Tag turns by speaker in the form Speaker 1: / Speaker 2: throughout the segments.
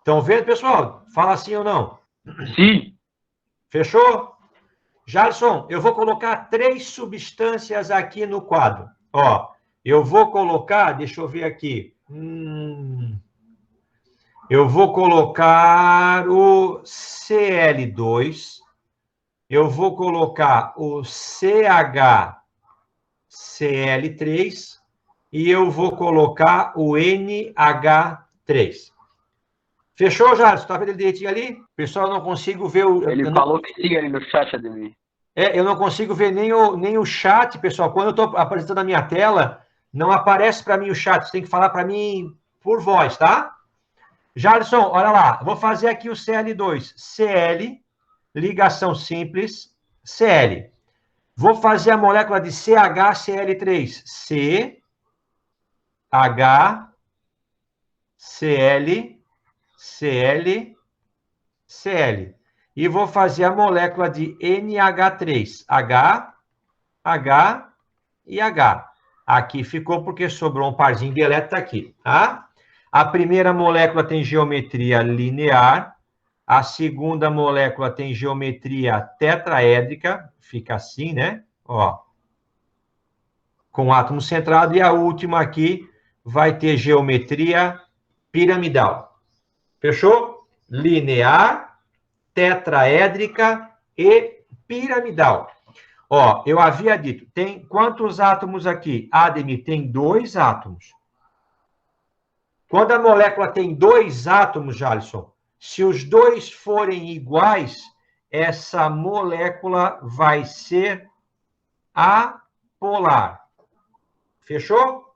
Speaker 1: Estão vendo, pessoal? Fala sim ou não.
Speaker 2: Sim.
Speaker 1: Fechou? Jarson, eu vou colocar 3 substâncias aqui no quadro. Ó, eu vou colocar, deixa eu ver aqui. Eu vou colocar o Cl2. Eu vou colocar o CHCl3 e eu vou colocar o NH3. Fechou, Jarson? Está vendo direitinho ali? Pessoal, eu não consigo ver o...
Speaker 2: Ele falou que sim ali no chat, Ademir.
Speaker 1: Eu não consigo ver nem o chat, pessoal. Quando eu estou apresentando a minha tela, não aparece para mim o chat. Você tem que falar para mim por voz, tá? Jarson, olha lá. Vou fazer aqui o Cl2. Cl, ligação simples, Cl. Vou fazer a molécula de CHCl3. CHCl, e vou fazer a molécula de NH3. H, H e H. Aqui ficou porque sobrou um parzinho de elétron aqui, tá? A primeira molécula tem geometria linear. A segunda molécula tem geometria tetraédrica. Fica assim, né? Ó. Com átomo centrado. E a última aqui vai ter geometria piramidal. Fechou? Linear, tetraédrica e piramidal. Ó, eu havia dito, tem quantos átomos aqui? Ademir, tem 2 átomos. Quando a molécula tem 2 átomos, Jalisson, se os 2 forem iguais, essa molécula vai ser apolar. Fechou?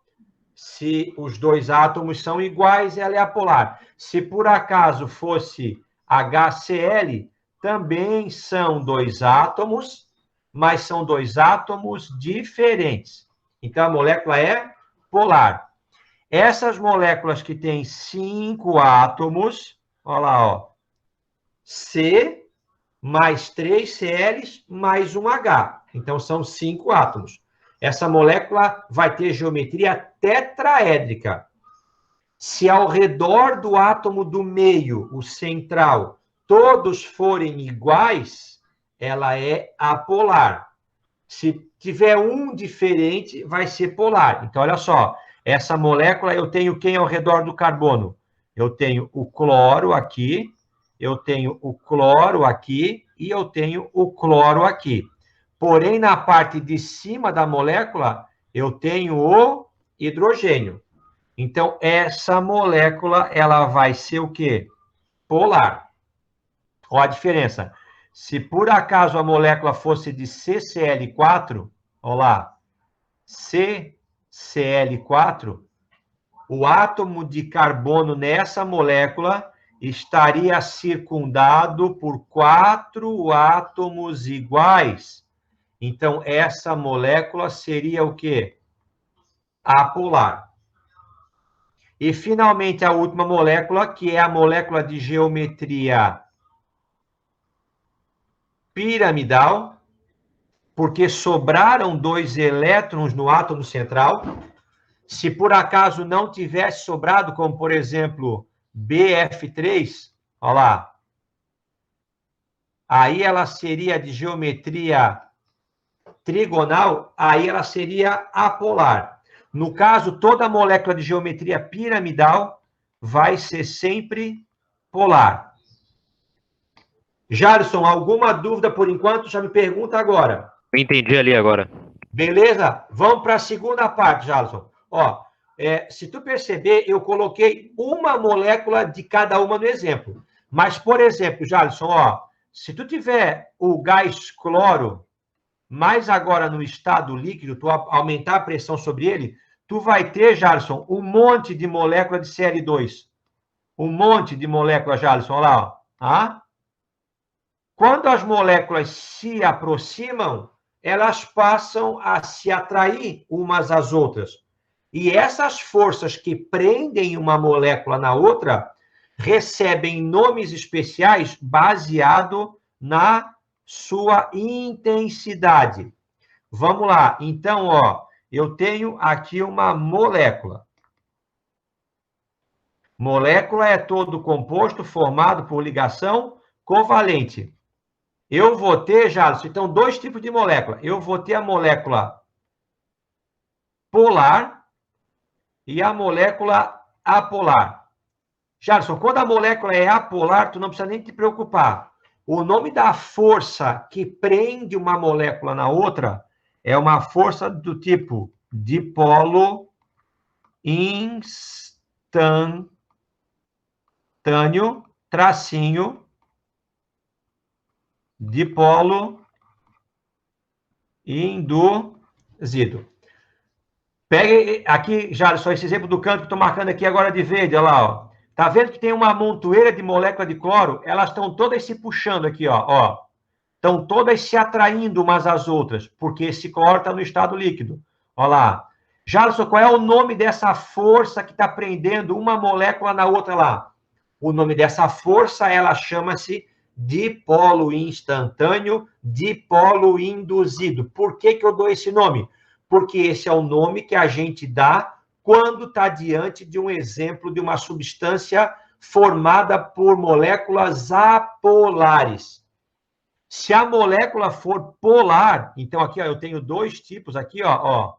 Speaker 1: Se os 2 átomos são iguais, ela é apolar. Se por acaso fosse HCl, também são 2 átomos, mas são 2 átomos diferentes. Então, a molécula é polar. Essas moléculas que têm 5 átomos, olha lá, ó, C mais 3 Cl mais um H. Então, são 5 átomos. Essa molécula vai ter geometria tetraédrica. Se ao redor do átomo do meio, o central, todos forem iguais, ela é apolar. Se tiver um diferente, vai ser polar. Então, olha só, essa molécula, eu tenho quem ao redor do carbono? Eu tenho o cloro aqui, eu tenho o cloro aqui e eu tenho o cloro aqui. Porém, na parte de cima da molécula, eu tenho o hidrogênio. Então, essa molécula, ela vai ser o quê? Polar. Olha a diferença. Se por acaso a molécula fosse de CCl4, olha lá, CCl4, o átomo de carbono nessa molécula estaria circundado por 4 átomos iguais. Então, essa molécula seria o quê? Apolar. E, finalmente, a última molécula, que é a molécula de geometria piramidal, porque sobraram 2 elétrons no átomo central. Se por acaso não tivesse sobrado, como, por exemplo, BF3, olha lá, aí ela seria de geometria trigonal, aí ela seria apolar. No caso, toda molécula de geometria piramidal vai ser sempre polar. Jarson, alguma dúvida por enquanto? Já me pergunta agora.
Speaker 3: Eu entendi ali agora.
Speaker 1: Beleza? Vamos para a segunda parte, Jarson. Ó, se tu perceber, eu coloquei uma molécula de cada uma no exemplo. Mas, por exemplo, Jarson, ó, se tu tiver o gás cloro, mais agora no estado líquido, tu aumentar a pressão sobre ele, tu vai ter, Jarson, um monte de molécula de Cl2. Um monte de molécula, Jarson, olha lá, ó. Ah? Quando as moléculas se aproximam, elas passam a se atrair umas às outras. E essas forças que prendem uma molécula na outra recebem nomes especiais baseado na sua intensidade. Vamos lá. Então, ó, eu tenho aqui uma molécula. Molécula é todo composto formado por ligação covalente. Eu vou ter, Jalisson, então, dois tipos de molécula. Eu vou ter a molécula polar e a molécula apolar. Jalisson, quando a molécula é apolar, tu não precisa nem te preocupar. O nome da força que prende uma molécula na outra é uma força do tipo dipolo instantâneo, tracinho, dipolo induzido. Pegue aqui, já só esse exemplo do canto que estou marcando aqui agora de verde, olha lá, ó. Tá vendo que tem uma montoeira de molécula de cloro? Elas estão todas se puxando aqui, ó. Estão todas se atraindo umas às outras, porque esse cloro está no estado líquido. Olha lá. Jarson, qual é o nome dessa força que está prendendo uma molécula na outra lá? O nome dessa força, ela chama-se dipolo instantâneo, dipolo induzido. Por que eu dou esse nome? Porque esse é o nome que a gente dá quando está diante de um exemplo de uma substância formada por moléculas apolares. Se a molécula for polar, então aqui ó, eu tenho dois tipos aqui, ó,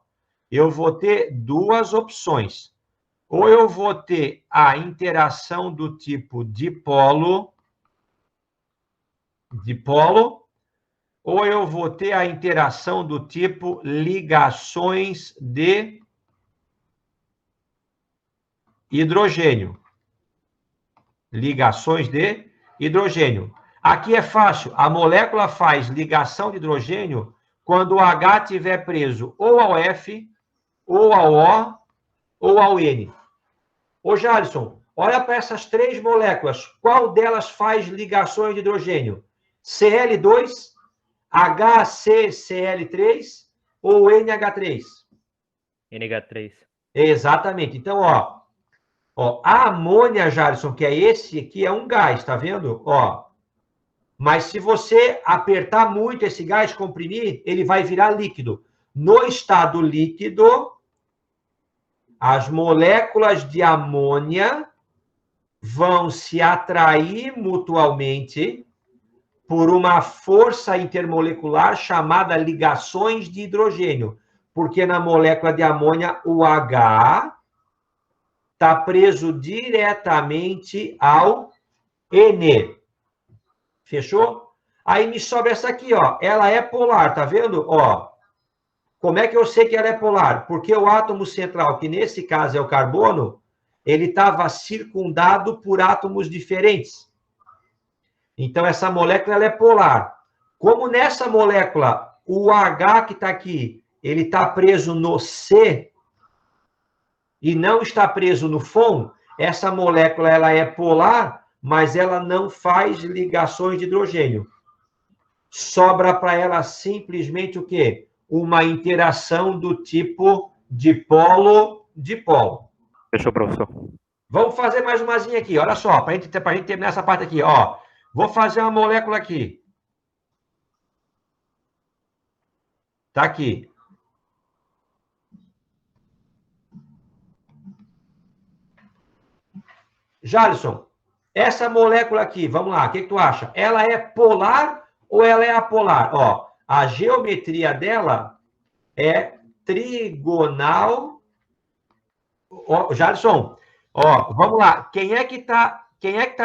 Speaker 1: eu vou ter duas opções. Ou eu vou ter a interação do tipo dipolo, ou eu vou ter a interação do tipo ligações de hidrogênio. Ligações de hidrogênio. Aqui é fácil, a molécula faz ligação de hidrogênio quando o H estiver preso ou ao F, ou ao O, ou ao N. Ô, Jalisson, olha para essas três moléculas. Qual delas faz ligações de hidrogênio? Cl2, HCCl3 ou NH3?
Speaker 3: NH3.
Speaker 1: Exatamente. Então, ó, a amônia, Jalisson, que é esse aqui, é um gás, tá vendo? Ó, mas se você apertar muito esse gás, comprimir, ele vai virar líquido. No estado líquido, as moléculas de amônia vão se atrair mutuamente por uma força intermolecular chamada ligações de hidrogênio, porque na molécula de amônia o H está preso diretamente ao N. Fechou? Aí me sobra essa aqui, ó. Ela é polar, tá vendo? Ó. Como é que eu sei que ela é polar? Porque o átomo central, que nesse caso é o carbono, ele estava circundado por átomos diferentes. Então, essa molécula ela é polar. Como nessa molécula, o H que está aqui, ele está preso no C e não está preso no FON, essa molécula ela é polar, mas ela não faz ligações de hidrogênio. Sobra para ela simplesmente o quê? Uma interação do tipo dipolo-dipolo.
Speaker 3: Fechou, professor.
Speaker 1: Vamos fazer mais umazinha aqui, olha só, para a gente terminar essa parte aqui, ó. Vou fazer uma molécula aqui. Tá aqui. Jalisson, essa molécula aqui, vamos lá, o que tu acha? Ela é polar ou ela é apolar? Ó, a geometria dela é trigonal. Ó, Jalisson, ó, vamos lá. Quem é que tá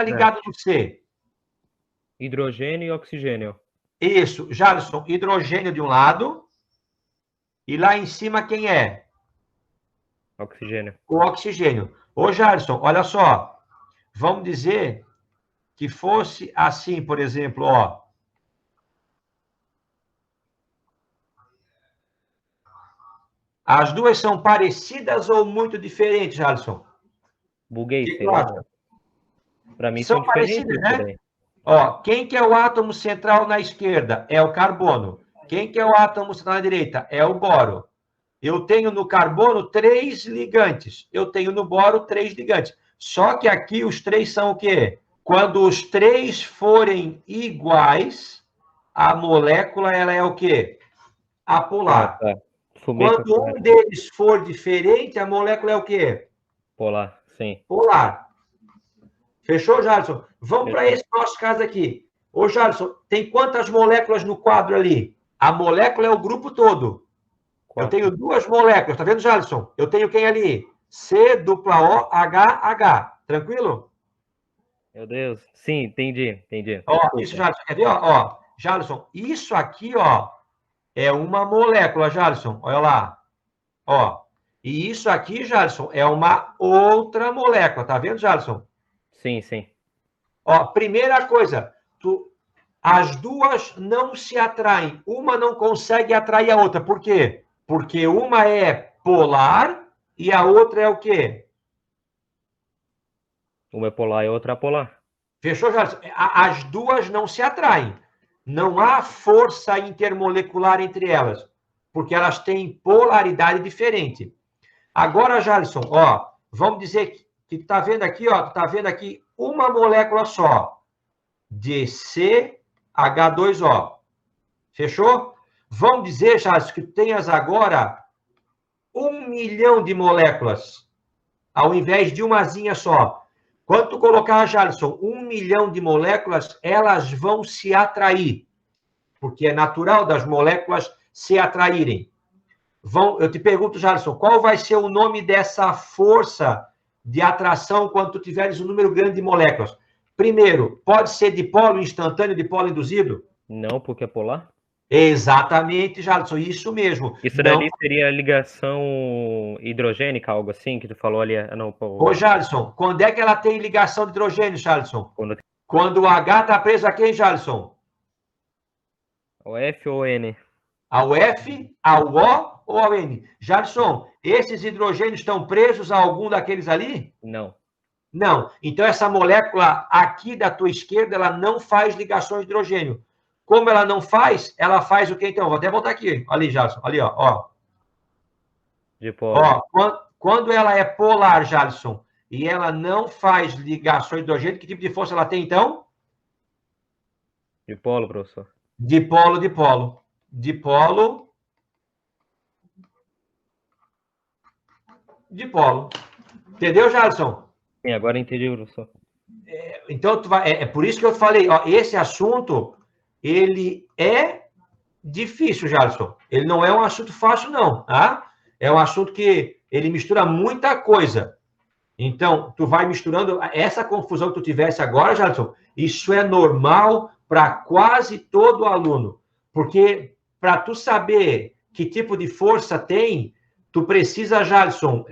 Speaker 1: ligado no C?
Speaker 3: Hidrogênio e oxigênio.
Speaker 1: Isso, Jalisson, hidrogênio de um lado. E lá em cima quem é?
Speaker 3: Oxigênio.
Speaker 1: O oxigênio. Ô, Jalisson, olha só. Vamos dizer que fosse assim, por exemplo, ó. As duas são parecidas ou muito diferentes, Jalisson?
Speaker 3: Buguei,
Speaker 1: Que
Speaker 3: sei lá. Para mim são
Speaker 1: parecidas,
Speaker 3: diferentes,
Speaker 1: né? Ó, quem que é o átomo central na esquerda? É o carbono. Quem que é o átomo central na direita? É o boro. Eu tenho no carbono 3 ligantes. Eu tenho no boro 3 ligantes. Só que aqui os três são o quê? Quando os três forem iguais, a molécula ela é o quê? Apolar.
Speaker 3: Tá.
Speaker 1: Quando um deles for diferente, a molécula é o quê?
Speaker 3: Polar, sim.
Speaker 1: Polar. Fechou, Jalisson? Vamos para esse nosso caso aqui. Ô, Jalisson, tem quantas moléculas no quadro ali? A molécula é o grupo todo.
Speaker 3: 4.
Speaker 1: Eu tenho 2 moléculas, tá vendo, Jalisson? Eu tenho quem ali? C, dupla O, H, H. Tranquilo?
Speaker 3: Meu Deus. Sim, entendi.
Speaker 1: Ó,
Speaker 3: Desculpa.
Speaker 1: isso, Jalisson, quer ver? Ó, Jalisson, isso aqui, ó, é uma molécula, Jalisson. Olha lá. Ó. E isso aqui, Jalisson, é uma outra molécula. Tá vendo, Jalisson?
Speaker 3: Sim.
Speaker 1: Ó, primeira coisa, as duas não se atraem. Uma não consegue atrair a outra. Por quê? Porque uma é polar e a outra é o quê?
Speaker 3: Uma é polar e outra apolar.
Speaker 1: Fechou, Jalisson? As duas não se atraem. Não há força intermolecular entre elas, porque elas têm polaridade diferente. Agora, Jalisson, ó, vamos dizer que tu tá vendo aqui, ó, tu tá vendo aqui uma molécula só de CH2O. Fechou? Vamos dizer, Jalisson, que tu tenhas agora 1 milhão de moléculas, ao invés de umazinha só. Quando tu colocar, Jalisson, 1 milhão de moléculas, elas vão se atrair, porque é natural das moléculas se atraírem. Eu te pergunto, Jalisson, qual vai ser o nome dessa força de atração quando tu tiveres um número grande de moléculas? Primeiro, pode ser dipolo instantâneo, dipolo induzido?
Speaker 3: Não, porque é polar?
Speaker 1: Exatamente, Jalisson, isso mesmo.
Speaker 3: Isso dali seria ligação hidrogênica, algo assim, que tu falou ali. Não,
Speaker 1: Ô, Jalisson, quando é que ela tem ligação de hidrogênio, Jalisson?
Speaker 3: Quando...
Speaker 1: Quando o H está preso a quem, Jalisson?
Speaker 3: O F ou N?
Speaker 1: Ao F, ao O ou ao N? Jalisson, esses hidrogênios estão presos a algum daqueles ali?
Speaker 3: Não.
Speaker 1: Não. Então, essa molécula aqui da tua esquerda, ela não faz ligações de hidrogênio. Como ela não faz, ela faz o quê, então? Vou até voltar aqui. Ali, Jalisson. Ali, ó.
Speaker 3: Dipolo.
Speaker 1: Ó, quando ela é polar, Jalisson, e ela não faz ligações de hidrogênio, que tipo de força ela tem, então?
Speaker 3: Dipolo, professor.
Speaker 1: Dipolo. Dipolo. Entendeu, Jalisson?
Speaker 3: Sim, agora entendi, professor.
Speaker 1: Então, é por isso que eu falei, ó, esse assunto, ele é difícil, Jalisson. Ele não é um assunto fácil, não, tá? É um assunto que ele mistura muita coisa. Então, tu vai misturando essa confusão que tu tivesse agora, Jalisson, isso é normal para quase todo aluno. Porque para tu saber que tipo de força tem, tu precisa, Jalisson,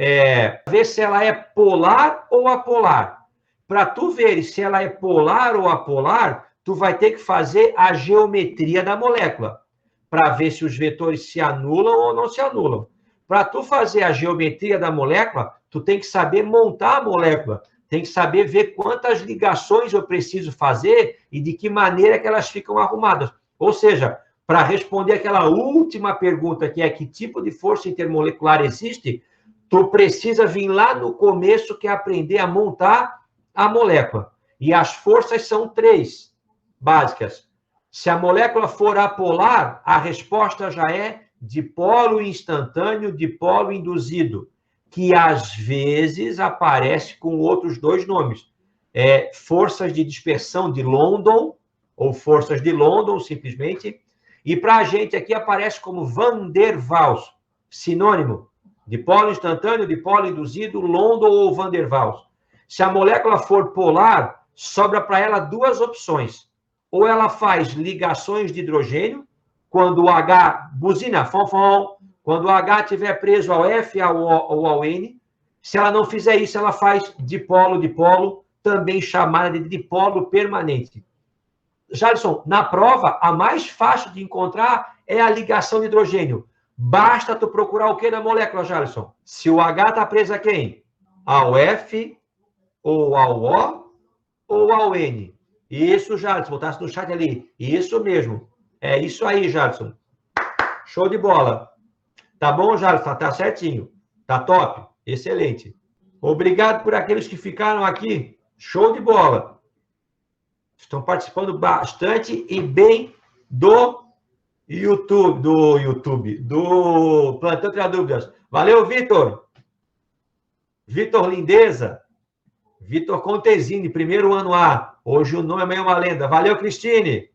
Speaker 1: ver se ela é polar ou apolar. Para tu ver se ela é polar ou apolar, tu vai ter que fazer a geometria da molécula, para ver se os vetores se anulam ou não se anulam. Para tu fazer a geometria da molécula, tu tem que saber montar a molécula, tem que saber ver quantas ligações eu preciso fazer e de que maneira que elas ficam arrumadas. Ou seja, para responder aquela última pergunta, que é que tipo de força intermolecular existe, tu precisa vir lá no começo, que é aprender a montar a molécula. E as forças são 3 básicas. Se a molécula for apolar, a resposta já é dipolo instantâneo, dipolo induzido, que às vezes aparece com outros 2 nomes. Forças de dispersão de London, ou forças de London, simplesmente. E para a gente aqui aparece como Van der Waals, sinônimo. Dipolo instantâneo, dipolo induzido, London ou Van der Waals. Se a molécula for polar, sobra para ela 2 opções. Ou ela faz ligações de hidrogênio, quando o H buzina, quando o H estiver preso ao F, ao O ou ao N. Se ela não fizer isso, ela faz dipolo, também chamada de dipolo permanente. Jalisson, na prova, a mais fácil de encontrar é a ligação de hidrogênio. Basta tu procurar o que na molécula, Jalisson? Se o H está preso a quem? Ao F, ou ao O, ou ao N. Isso, Jalisson, botasse no chat ali. Isso mesmo. É isso aí, Jalisson. Show de bola. Tá bom, Jalisson? Tá certinho. Tá top. Excelente. Obrigado por aqueles que ficaram aqui. Show de bola. Estão participando bastante e bem do YouTube, do Plantão Tirar Dúvidas. Valeu, Vitor. Vitor Lindeza. Vitor Contesini, primeiro ano A. Hoje o nome é uma lenda. Valeu, Cristine.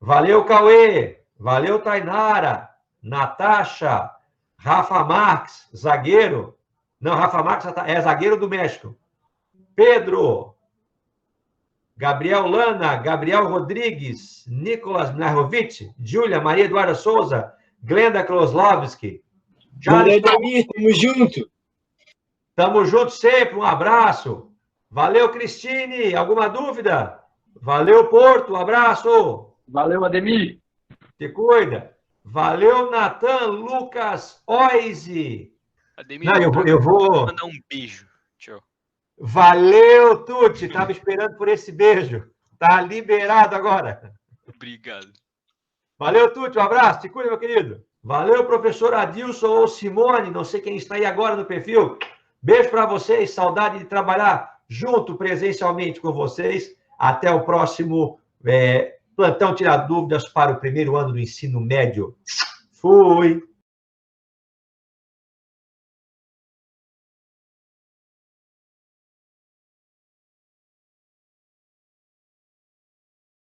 Speaker 1: Valeu, Cauê. Valeu, Tainara. Natasha. Rafa Marques, zagueiro. Não, Rafa Marques é zagueiro do México. Pedro. Gabriel Lana. Gabriel Rodrigues. Nicolas Mlahovic. Júlia. Maria Eduarda Souza. Glenda Kloslovski.
Speaker 4: Valeu, Ademir. Tamo junto.
Speaker 1: Tamo junto sempre. Um abraço. Valeu, Cristine. Alguma dúvida? Valeu, Porto. Um abraço.
Speaker 2: Valeu, Ademir.
Speaker 1: Te cuida. Valeu, Natan, Lucas, Oise.
Speaker 5: Ademir,
Speaker 1: Não, eu vou
Speaker 5: mandar um beijo. Tchau.
Speaker 1: Valeu, Tuti. Tava esperando por esse beijo. Tá liberado agora.
Speaker 5: Obrigado.
Speaker 1: Valeu, Tuti. Um abraço. Te cuida, meu querido. Valeu, professor Adilson ou Simone. Não sei quem está aí agora no perfil. Beijo para vocês. Saudade de trabalhar junto presencialmente com vocês. Até o próximo Plantão Tirar Dúvidas para o primeiro ano do ensino médio. Fui!